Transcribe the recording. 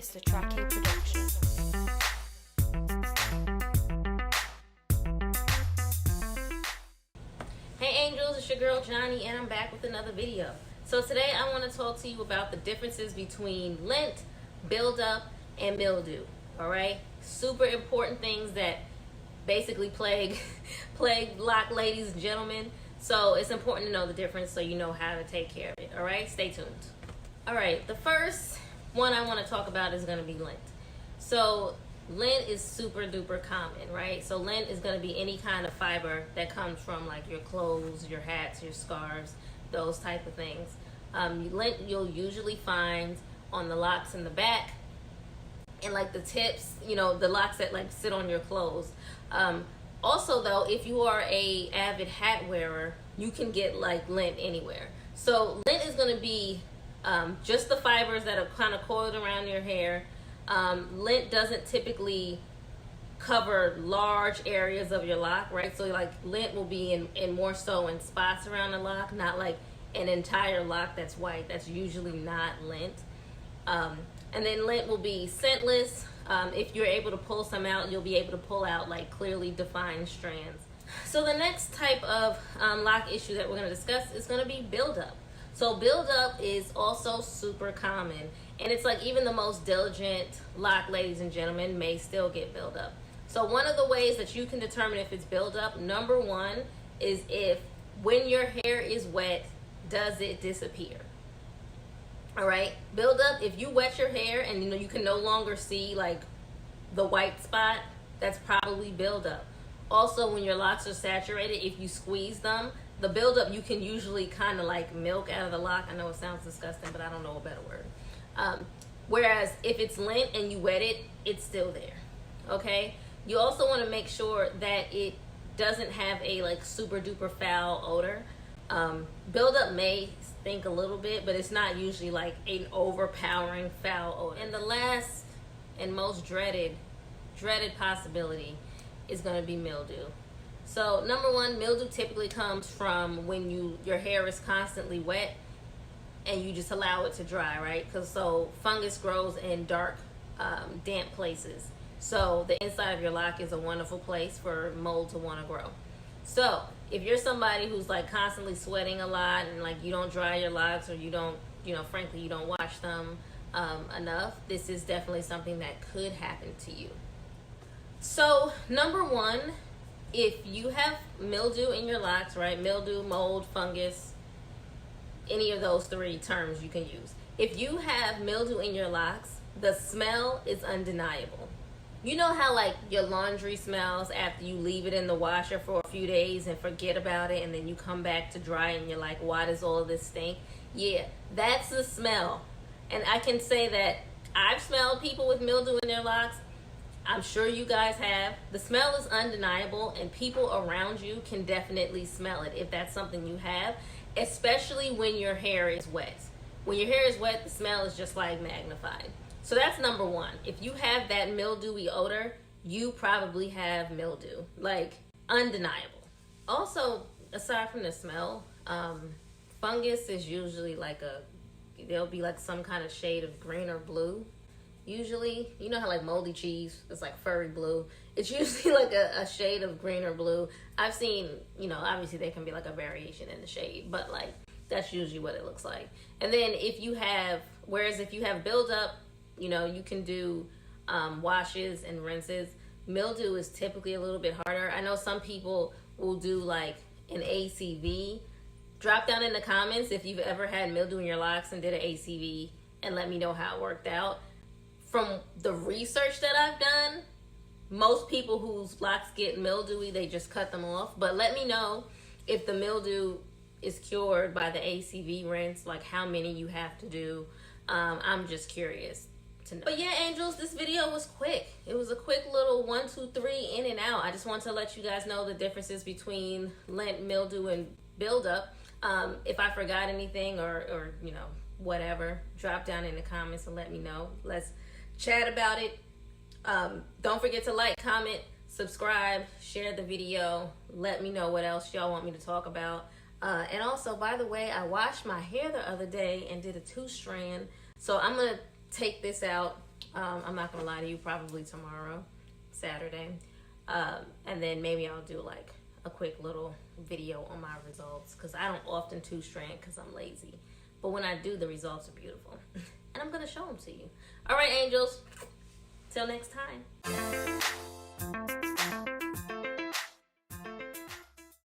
Mr. Tracking Production. Hey angels, it's your girl Johnny and I'm back with another video. So today I want to talk to you about the differences between lint, buildup, and mildew. Alright? Super important things that basically plague lock ladies and gentlemen. So it's important to know the difference so you know how to take care of it. Alright? Stay tuned. Alright, the first one I want to talk about is going to be lint. So lint is super duper common, right? So lint is going to be any kind of fiber that comes from like your clothes, your hats, your scarves, those type of things. Lint you'll usually find on the locks in the back and like the tips, you know, the locks that like sit on your clothes. Also though, if you are a avid hat wearer, you can get like lint anywhere. So lint is going to be just the fibers that are kind of coiled around your hair. Lint doesn't typically cover large areas of your lock, right? So like lint will be in more so in spots around the lock, not like an entire lock that's white. That's usually not lint. And then lint will be scentless. If you're able to pull some out, you'll be able to pull out like clearly defined strands. So the next type of lock issue that we're going to discuss is going to be buildup. So buildup is also super common, and it's like even the most diligent lock ladies and gentlemen may still get buildup. So one of the ways that you can determine if it's buildup, number one, is if when your hair is wet, does it disappear? All right, buildup, if you wet your hair and you know you can no longer see like the white spot, that's probably buildup. Also, when your locks are saturated, if you squeeze them, the buildup you can usually kind of like milk out of the lock. I know it sounds disgusting, but I don't know a better word. Whereas if it's lint and you wet it, it's still there. Okay. You also want to make sure that it doesn't have a like super duper foul odor. Buildup may stink a little bit, but it's not usually like an overpowering foul odor. And the last and most dreaded possibility is going to be mildew. So number one, mildew typically comes from when your hair is constantly wet and you just allow it to dry, right? Because so fungus grows in dark, damp places. So the inside of your lock is a wonderful place for mold to want to grow. So if you're somebody who's like constantly sweating a lot and like you don't dry your locks or you don't, frankly, you don't wash them enough, this is definitely something that could happen to you. So number one, if you have mildew in your locks, right? Mildew, mold, fungus, any of those three terms you can use. If you have mildew in your locks, the smell is undeniable. You know how like your laundry smells after you leave it in the washer for a few days and forget about it, and then you come back to dry and you're like, why does all of this stink? Yeah, that's the smell. And I can say that I've smelled people with mildew in their locks. I'm sure you guys have. The smell is undeniable, and people around you can definitely smell it if that's something you have, especially when your hair is wet. When your hair is wet, the smell is just like magnified. So that's number one. If you have that mildewy odor, you probably have mildew, like undeniable. Also, aside from the smell, fungus is usually like there'll be like some kind of shade of green or blue. Usually, you know how like moldy cheese is like furry blue. It's usually like a shade of green or blue. I've seen, obviously there can be like a variation in the shade, but like that's usually what it looks like. And then if you have buildup, you can do washes and rinses. Mildew is typically a little bit harder. I know some people will do like an ACV. Drop down in the comments if you've ever had mildew in your locks and did an ACV and let me know how it worked out. From the research that I've done, most people whose locks get mildewy, they just cut them off. But let me know if the mildew is cured by the ACV rinse, like how many you have to do. I'm just curious to know. But yeah, angels, this video was quick. It was a quick little 1, 2, 3 in and out. I just want to let you guys know the differences between lint, mildew, and buildup. If I forgot anything or whatever, drop down in the comments and let me know. Let's chat about it. Don't forget to like, comment, subscribe, share the video. Let me know what else y'all want me to talk about. And also, by the way, I washed my hair the other day and did a 2-strand. So I'm going to take this out I'm not gonna lie to you, probably tomorrow, Saturday. And then maybe I'll do like a quick little video on my results, because I don't often two strand because I'm lazy. But when I do, the results are beautiful. And I'm gonna show them to you. All right, angels. Till next time.